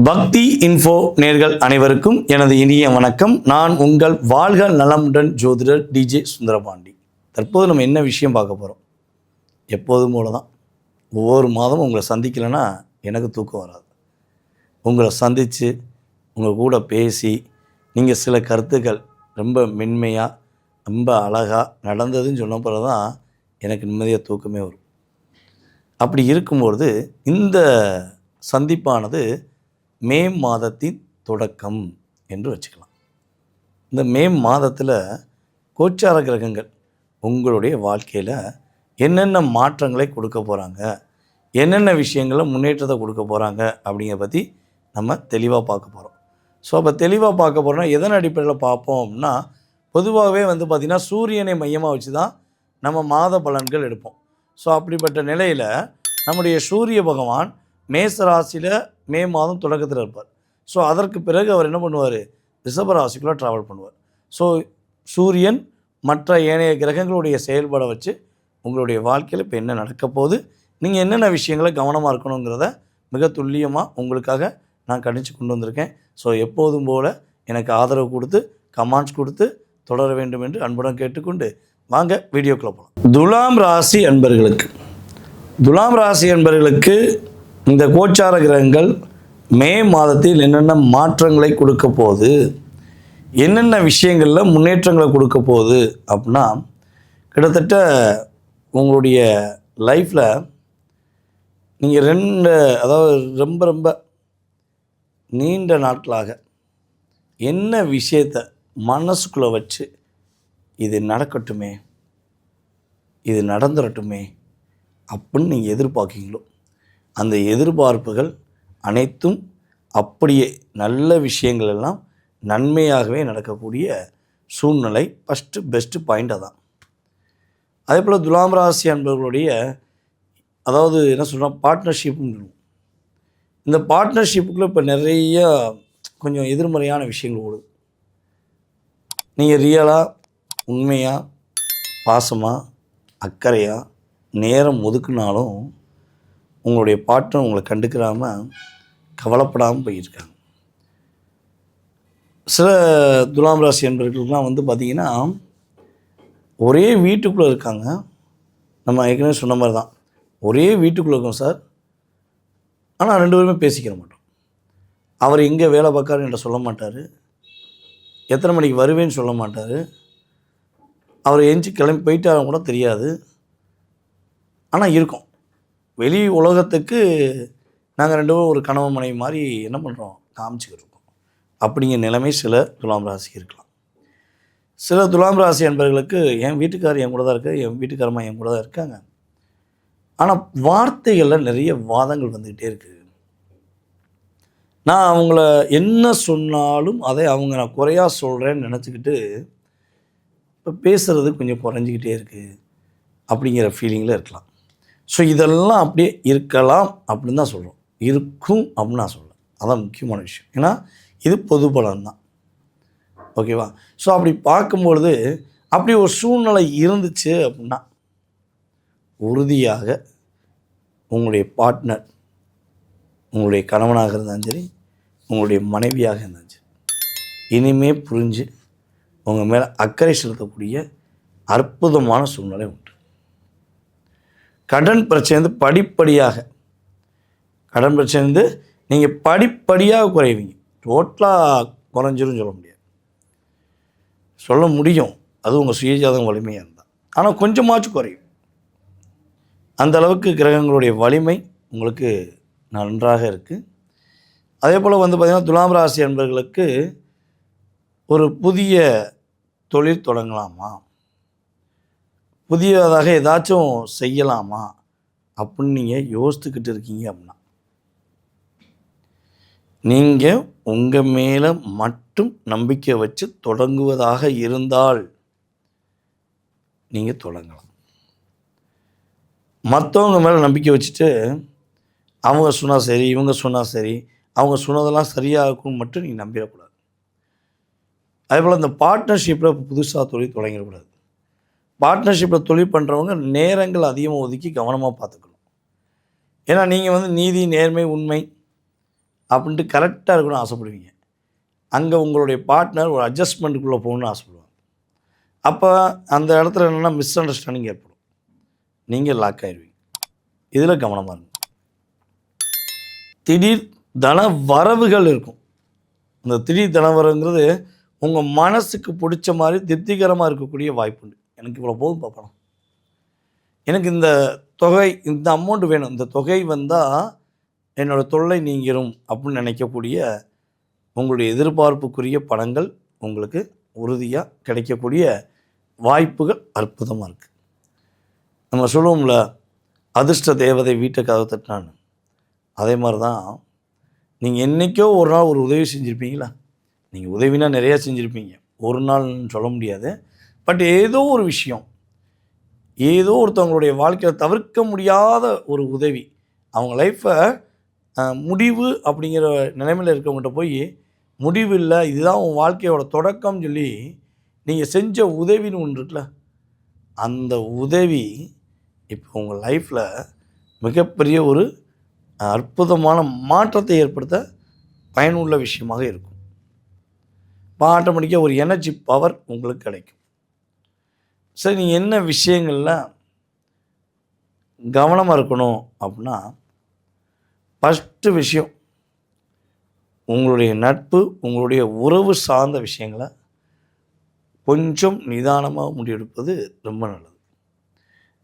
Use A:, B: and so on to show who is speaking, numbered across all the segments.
A: பக்தி இன்ஃபோ நேர்கள் அனைவருக்கும் எனது இனிய வணக்கம். நான் உங்கள் வாழ்க நலமுடன் ஜோதிடர் டிஜே சுந்தரபாண்டி. தற்போது நம்ம என்ன விஷயம் பார்க்க போகிறோம்? எப்போதும் போல தான், ஒவ்வொரு மாதமும் உங்களை சந்திக்கலைன்னா எனக்கு தூக்கம் வராது. உங்களை சந்தித்து உங்கள் கூட பேசி நீங்கள் சில கருத்துக்கள் ரொம்ப மென்மையாக ரொம்ப அழகாக நடந்ததுன்னு சொன்ன பிறகு தான் எனக்கு நிம்மதியாக தூக்கமே வரும். அப்படி இருக்கும்பொழுது இந்த சந்திப்பானது மே மாதத்தின் தொடக்கம் என்று வச்சுக்கலாம். இந்த மே மாதத்தில் கோச்சார கிரகங்கள் உங்களுடைய வாழ்க்கையில் என்னென்ன மாற்றங்களை கொடுக்க போகிறாங்க, என்னென்ன விஷயங்களில் முன்னேற்றத்தை கொடுக்க போகிறாங்க அப்படிங்கிற பற்றி நம்ம தெளிவாக பார்க்க போகிறோம். ஸோ அப்போ தெளிவாக பார்க்க போகிறோம்னா எதன் அடிப்படையில் பார்ப்போம் அப்படின்னா, பொதுவாகவே பார்த்திங்கன்னா சூரியனை மையமாக வச்சு தான் நம்ம மாத பலன்கள் எடுப்போம். ஸோ அப்படிப்பட்ட நிலையில் நம்முடைய சூரிய பகவான் மேச ராசியில் மே மாதம் தொடக்கத்தில் இருப்பார். ஸோ அதற்கு பிறகு அவர் என்ன பண்ணுவார்? ரிஷப ராசிக்குள்ளே ட்ராவல் பண்ணுவார். ஸோ சூரியன் மற்ற ஏனைய கிரகங்களுடைய செயல்பாடை வச்சு உங்களுடைய வாழ்க்கையில் இப்போ என்ன நடக்க போகுது, நீங்கள் என்னென்ன விஷயங்களை கவனமாக இருக்கணுங்கிறத மிக துல்லியமாக உங்களுக்காக நான் கணிச்சு கொண்டு வந்திருக்கேன். ஸோ எப்போதும் போல் எனக்கு ஆதரவு கொடுத்து கமெண்ட்ஸ் கொடுத்து தொடர வேண்டும் என்று அன்புடன் கேட்டுக்கொண்டு வாங்க வீடியோக்குள்ளே போகலாம். துலாம் ராசி அன்பர்களுக்கு இந்த கோச்சார கிரகங்கள் மே மாதத்தில் என்னென்ன மாற்றங்களை கொடுக்க போகுது, என்னென்ன விஷயங்களில் முன்னேற்றங்களை கொடுக்க போகுது அப்படின்னா, கிட்டத்தட்ட உங்களுடைய லைஃப்பில் நீங்கள் ரொம்ப ரொம்ப நீண்ட நாட்களாக என்ன விஷயத்தை மனசுக்குள்ளே வச்சு இது நடக்கட்டுமே, இது நடந்துடட்டுமே அப்படின்னு நீங்கள் எதிர்பார்க்கீங்களோ, அந்த எதிர்பார்ப்புகள் அனைத்தும் அப்படியே நல்ல விஷயங்கள் எல்லாம் நன்மையாகவே நடக்கக்கூடிய சூழ்நிலை பெஸ்ட்டு பாயிண்டாக தான். அதே போல் துலாம் ராசி அன்பர்களுடைய என்ன சொல்கிறோம், பார்ட்னர்ஷிப்னு சொல்லுவோம். இந்த பார்ட்னர்ஷிப்புக்குள்ளே இப்போ நிறைய கொஞ்சம் எதிர்மறையான விஷயங்கள் ஓடுது. நீங்கள் ரியலாக உண்மையாக பாசமாக அக்கறையாக நேரம் ஒதுக்குனாலும் உங்களுடைய பார்ட்னர் உங்களை கண்டுக்கிறாமல் கவலைப்படாமல் போயிருக்காங்க. சில துலாம் ராசி என்பவர்களுக்கெலாம் பார்த்திங்கன்னா ஒரே வீட்டுக்குள்ளே இருக்காங்க. நம்ம ஏற்கனவே சொன்ன மாதிரி தான், ஒரே வீட்டுக்குள்ளே இருக்கோம் சார், ஆனால் 2 பேருமே பேசிக்கிற மாட்டோம். அவர் எங்கே வேலை பார்க்காருன்னு என்கிட்ட சொல்ல மாட்டார், எத்தனை மணிக்கு வருவேன்னு சொல்ல மாட்டார், அவர் எஞ்சி கிளம்பி போயிட்டாரும் கூட தெரியாது. ஆனால் இருக்கோம், வெளி உலகத்துக்கு நாங்கள் 2 பேரும் ஒரு கணவன் மனைவி மாதிரி என்ன பண்ணுறோம், காமிச்சிக்கிட்டு இருக்கோம். அப்படிங்கிற நிலைமை சில துலாம் ராசிக்கு இருக்கலாம். சில துலாம் ராசி என்பவர்களுக்கு என் வீட்டுக்காரர் என் கூட தான் இருக்கார், என் வீட்டுக்காரம்மா என் கூட தான் இருக்காங்க, ஆனால் வார்த்தைகளில் நிறைய வாதங்கள் வந்துக்கிட்டே இருக்குது. நான் அவங்கள என்ன சொன்னாலும் அதை நான் குறையாக சொல்கிறேன்னு நினச்சிக்கிட்டு இப்போ பேசுகிறது கொஞ்சம் குறைஞ்சிக்கிட்டே இருக்குது அப்படிங்கிற ஃபீலிங்கில் இருக்கலாம். ஸோ இதெல்லாம் அப்படியே இருக்கலாம் அப்படின்னு தான் சொல்கிறோம், இருக்கும் அப்படின்னு நான் சொல்கிறேன். அதான் முக்கியமான விஷயம். ஏன்னா இது பொது பலன் தான், ஓகேவா? ஸோ அப்படி பார்க்கும்பொழுது அப்படி ஒரு சூழ்நிலை இருந்துச்சு அப்படின்னா உறுதியாக உங்களுடைய பார்ட்னர், உங்களுடைய கணவனாக இருந்தாலும் சரி, உங்களுடைய மனைவியாக இருந்தாலும் சரி, இனிமே புரிஞ்சு உங்கள் மேலே அக்கறை செலுத்தக்கூடிய அற்புதமான சூழ்நிலை உண்டு. கடன் பிரச்சனை படிப்படியாக நீங்கள் படிப்படியாக குறைவீங்க. டோட்டலாக குறைஞ்சிரும் சொல்ல முடியாது, சொல்ல முடியும், அது உங்கள் சுயஜாதகம் வலிமையாக இருந்தால். ஆனால் கொஞ்சமாச்சும் குறையும். அந்த அளவுக்கு கிரகங்களுடைய வலிமை உங்களுக்கு நன்றாக இருக்குது. அதே போல் பார்த்திங்கன்னா துலாம் ராசி என்பவர்களுக்கு ஒரு புதிய தொழில் தொடங்கலாமா, புதியதாக ஏதாச்சும் செய்யலாமா அப்படின்னு நீங்கள் யோசித்துக்கிட்டு இருக்கீங்க அப்படின்னா, நீங்கள் உங்கள் மேலே மட்டும் நம்பிக்கை வச்சு தொடங்குவதாக இருந்தால் நீங்கள் தொடங்கலாம். மற்றவங்க மேலே நம்பிக்கை வச்சுட்டு அவங்க சொன்னால் சரி, இவங்க சொன்னால் சரி, அவங்க சொன்னதெல்லாம் சரியாக இருக்கும்னு மட்டும் நீங்கள் நம்பிடக்கூடாது. அதே போல் இந்த பார்ட்னர்ஷிப்பில் புதுசாக தொழில் தொடங்கிடக்கூடாது. பார்ட்னர்ஷிப்பில் தொழில் பண்ணுறவங்க நேரங்கள் அதிகமாக ஒதுக்கி கவனமாக பார்த்துக்கணும். ஏன்னா நீங்கள் நீதி நேர்மை உண்மை அப்படின்ட்டு கரெக்டாக இருக்கணும்னு ஆசைப்படுவீங்க. அங்கே உங்களுடைய பார்ட்னர் ஒரு அட்ஜஸ்ட்மெண்ட்டுக்குள்ளே போகணுன்னு ஆசைப்படுவாங்க. அப்போ அந்த இடத்துல என்னென்னா மிஸ் அண்டர்ஸ்டாண்டிங் ஏற்படும். நீங்கள் லாக் ஆயிடுவீங்க. இதில் கவனமாக இருங்க. திடீர் தன வரவுகள் இருக்கும். அந்த திடீர் தன வரவுங்கிறது உங்கள் மனசுக்கு பிடிச்ச மாதிரி திருப்திகரமாக இருக்கக்கூடிய வாய்ப்புண்டு. எனக்கு இவ்வளோ போதும் பார்ப்போம், எனக்கு இந்த தொகை, இந்த அமௌண்ட் வேணும், இந்த தொகை வந்தால் என்னோடய தொல்லை நீங்கிரும் அப்படின்னு நினைக்கக்கூடிய உங்களுடைய எதிர்பார்ப்புக்குரிய பணங்கள் உங்களுக்கு உறுதியாக கிடைக்கக்கூடிய வாய்ப்புகள் அற்புதமாக இருக்குது. நம்ம சொல்லுவோம்ல, அதிர்ஷ்ட தேவதை வீட்டை கதவை தட்டினான்னு. அதே மாதிரி தான் நீங்கள் என்றைக்கோ ஒரு நாள் ஒரு உதவி செஞ்சுருப்பீங்களா? நீங்கள் உதவினா நிறையா செஞ்சுருப்பீங்க, ஒரு நாள்னு சொல்ல முடியாது. பட் ஏதோ ஒரு விஷயம், ஏதோ ஒருத்தவங்களுடைய வாழ்க்கையில் தவிர்க்க முடியாத ஒரு உதவி, அவங்க லைஃப்பை முடிவு அப்படிங்கிற நிலைமையில் இருக்கவங்கள்ட்ட போய் முடிவு இல்லை, இதுதான் உன் வாழ்க்கையோட தொடக்கம்னு சொல்லி நீங்கள் செஞ்ச உதவின்னு ஒன்று இருக்குல்ல, அந்த உதவி இப்போ உங்கள் லைஃப்பில் மிகப்பெரிய ஒரு அற்புதமான மாற்றத்தை ஏற்படுத்த பயனுள்ள விஷயமாக இருக்கும். இப்போ ஆட்டோமேட்டிக்காக ஒரு எனர்ஜி பவர் உங்களுக்கு கிடைக்கும். சரி, நீங்கள் என்ன விஷயங்களில் கவனமாக இருக்கணும் அப்படின்னா, ஃபஸ்ட்டு விஷயம், உங்களுடைய நட்பு, உங்களுடைய உறவு சார்ந்த விஷயங்களை கொஞ்சம் நிதானமாக முடிவெடுப்பது ரொம்ப நல்லது.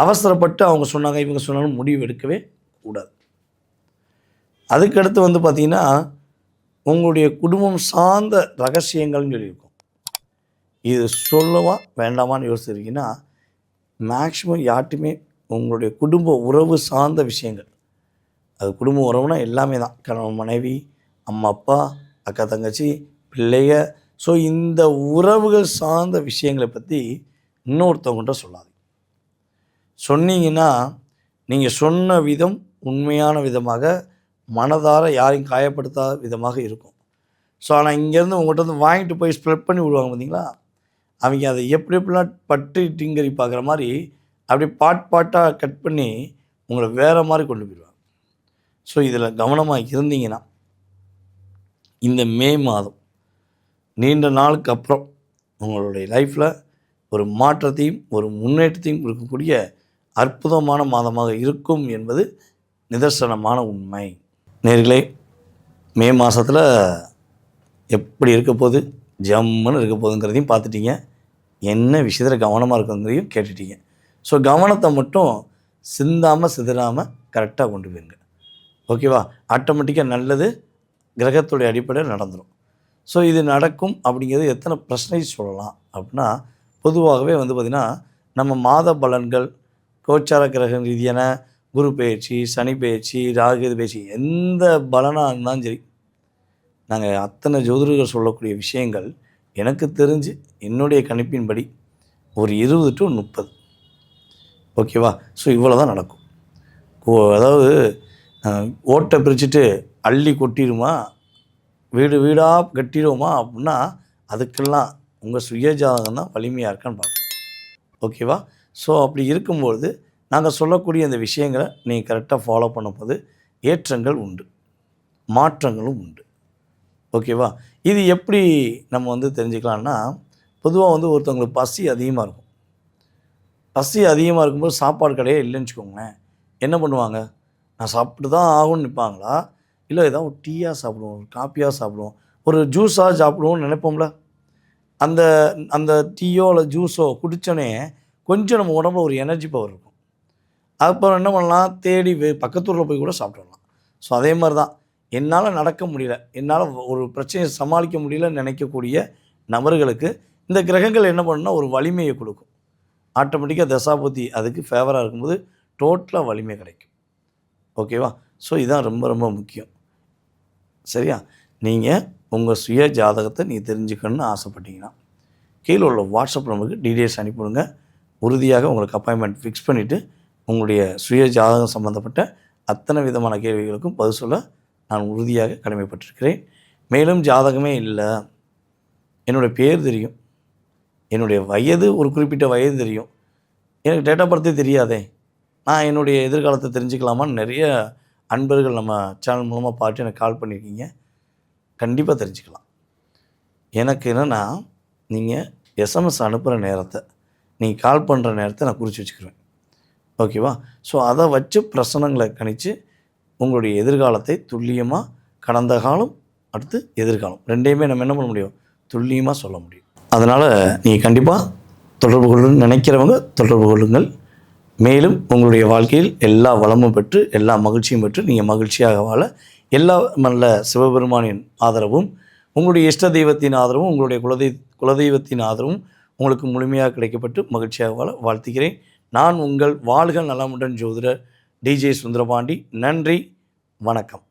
A: அவசரப்பட்டு அவங்க சொன்னாங்க இவங்க சொன்னாலும் முடிவு எடுக்கவே கூடாது. அதுக்கடுத்து பார்த்திங்கன்னா, உங்களுடைய குடும்பம் சார்ந்த ரகசியங்கள்னு சொல்லியிருக்கோம். இது சொல்லவா வேண்டாமான்னு யோசிச்சிருக்கீங்கன்னா, மேக்ஸிமம் யார்ட்டுமே உங்களுடைய குடும்ப உறவு சார்ந்த விஷயங்கள், அது குடும்ப உறவுனா எல்லாமே தான், கணவன் மனைவி, அம்மா அப்பா, அக்கா தங்கச்சி, பிள்ளைங்க. ஸோ இந்த உறவுகள் சார்ந்த விஷயங்களை பற்றி இன்னொருத்தவங்கள்ட்ட சொல்லாது. சொன்னீங்கன்னா நீங்கள் சொன்ன விதம் உண்மையான விதமாக, மனதார யாரையும் காயப்படுத்தாத விதமாக இருக்கும். ஸோ ஆனால் இங்கேருந்து உங்கள்கிட்ட வாங்கிட்டு போய் ஸ்ப்ரெட் பண்ணி விடுவாங்க பார்த்தீங்களா, அவங்க அதை எப்படி எப்படிலாம் பட்டு டிங்கரி பார்க்குற மாதிரி அப்படி பாட்டாக கட் பண்ணி உங்களை வேறு மாதிரி கொண்டு போயிடுவாங்க. ஸோ இதில் கவனமாக இருந்தீங்கன்னா, இந்த மே மாதம் நீண்ட நாளுக்கு அப்புறம் உங்களுடைய லைஃப்பில் ஒரு மாற்றத்தையும் ஒரு முன்னேற்றத்தையும் கொடுக்கக்கூடிய அற்புதமான மாதமாக இருக்கும் என்பது நிதர்சனமான உண்மை. நேர்களே, மே மாதத்தில் எப்படி இருக்க போகுது, ஜம்முன்னு இருக்க போகுதுங்கிறதையும் பார்த்துட்டீங்க, என்ன விஷயத்தில் கவனமாக இருக்குங்கிறதையும் கேட்டுட்டீங்க. ஸோ கவனத்தை மட்டும் சிந்தாமல் சிதறாமல் கரெக்டாக கொண்டு போயிருங்க. ஓகேவா? ஆட்டோமேட்டிக்காக நல்லது கிரகத்துடைய அடிப்படையில் நடந்துடும். ஸோ இது நடக்கும் அப்படிங்கிறது எத்தனை பர்சன்டேஜ் சொல்லலாம் அப்படின்னா, பொதுவாகவே பார்த்திங்கன்னா, நம்ம மாத பலன்கள், கோச்சார கிரக ரீதியான குரு பயிற்சி, சனி பயிற்சி, ராகு பயிற்சி, எந்த பலனாக இருந்தாலும் சரி, நாங்கள் அத்தனை ஜோதிடர்கள் சொல்லக்கூடிய விஷயங்கள் எனக்கு தெரிஞ்சு என்னுடைய கணிப்பின்படி ஒரு 20 to 30. ஓகேவா? ஸோ இவ்வளோ தான் நடக்கும். அதாவது ஓட்டை பிரிச்சுட்டு அள்ளி கொட்டிடுமா, வீடு வீடாக கட்டிடுவோமா அப்படின்னா, அதுக்கெல்லாம் உங்கள் சுயஜாதகம் தான் வலிமையாக இருக்கான்னு பார்க்கணும். ஓகேவா? ஸோ அப்படி இருக்கும்பொழுது நாங்கள் சொல்லக்கூடிய இந்த விஷயங்களை நீங்கள் கரெக்டாக ஃபாலோ பண்ணும்போது ஏற்றங்கள் உண்டு, மாற்றங்களும் உண்டு. ஓகேவா? இது எப்படி நம்ம தெரிஞ்சுக்கலான்னா, பொதுவாக ஒருத்தவங்களுக்கு பசி அதிகமாக இருக்கும். பசி அதிகமாக இருக்கும்போது சாப்பாடு கடையே இல்லைன்னு வச்சுக்கோங்களேன், என்ன பண்ணுவாங்க? நான் சாப்பிட்டு தான் ஆகும்னு நிற்பாங்களா, இல்லை ஏதாவது ஒரு டீயாக சாப்பிடுவோம், ஒரு காப்பியாக சாப்பிடுவோம், ஒரு ஜூஸாக சாப்பிடுவோம்னு நினைப்போம்ல. அந்த அந்த டீயோ இல்லை ஜூஸோ குடித்தோடனே கொஞ்சம் நம்ம உடம்புல ஒரு எனர்ஜி பவர் இருக்கும். அப்புறம் என்ன பண்ணலாம், தேடி பக்கத்தூரில் போய் கூட சாப்பிட்றலாம். ஸோ அதே மாதிரி தான், என்னால் நடக்க முடியல, என்னால் ஒரு பிரச்சனையை சமாளிக்க முடியலன்னு நினைக்கக்கூடிய நபர்களுக்கு இந்த கிரகங்கள் என்ன பண்ணுன்னா ஒரு வலிமையை கொடுக்கும். ஆட்டோமேட்டிக்காக தசாபுத்தி அதுக்கு ஃபேவராக இருக்கும்போது டோட்டலாக வலிமை கிடைக்கும். ஓகேவா? ஸோ இதுதான் ரொம்ப ரொம்ப முக்கியம். சரியா? நீங்கள் உங்கள் சுய ஜாதகத்தை நீங்கள் தெரிஞ்சுக்கணுன்னு ஆசைப்பட்டீங்கன்னா, கீழே உள்ள வாட்ஸ்அப் நம்பருக்கு டீட்டெயில்ஸ் அனுப்பிவிடுங்க. உறுதியாக உங்களுக்கு அப்பாயின்மெண்ட் ஃபிக்ஸ் பண்ணிவிட்டு உங்களுடைய சுய ஜாதகம் சம்மந்தப்பட்ட அத்தனை விதமான கேள்விகளுக்கும் பதில் சொல்ல நான் உறுதியாக கடமைப்பட்டிருக்கிறேன். மேலும் ஜாதகமே இல்லை, என்னுடைய பேர் தெரியும், என்னுடைய வயது ஒரு குறிப்பிட்ட வயது தெரியும், எனக்கு டேட் ஆஃப் பர்த்தே தெரியாதே, நான் என்னுடைய எதிர்காலத்தை தெரிஞ்சுக்கலாமான்னு நிறைய அன்பர்கள் நம்ம சேனல் மூலமாக பார்த்து எனக்கு கால் பண்ணியிருக்கீங்க. கண்டிப்பாக தெரிஞ்சுக்கலாம். எனக்கு என்னென்னா, நீங்கள் எஸ்எம்எஸ் அனுப்புகிற நேரத்தை, நீங்கள் கால் பண்ணுற நேரத்தை நான் குறித்து வச்சுக்கிருவேன். ஓகேவா? ஸோ அதை வச்சு பிரசனங்களை கணித்து உங்களுடைய எதிர்காலத்தை துல்லியமாக, கடந்த காலம் அடுத்து எதிர்காலம் ரெண்டையுமே நம்ம என்ன பண்ண முடியும்? துல்லியமாக சொல்ல முடியும். அதனால் நீங்கள் கண்டிப்பாக தொடர்பு கொள்ளணும்னு நினைக்கிறவங்க தொடர்பு கொள்ளுங்கள். மேலும் உங்களுடைய வாழ்க்கையில் எல்லா வளமும் பெற்று, எல்லா மகிழ்ச்சியும் பெற்று, நீங்கள் மகிழ்ச்சியாக வாழ எல்லா நல்ல சிவபெருமானின் ஆதரவும், உங்களுடைய இஷ்ட தெய்வத்தின் ஆதரவும், உங்களுடைய குலதெய்வத்தின் ஆதரவும் உங்களுக்கு முழுமையாக கிடைக்கப்பட்டு மகிழ்ச்சியாக வாழ வாழ்த்துகிறேன். நான் உங்கள் வாழ்க நலமுடன் ஜோதிடர் டிஜே சுந்தரபாண்டி. நன்றி, வணக்கம்.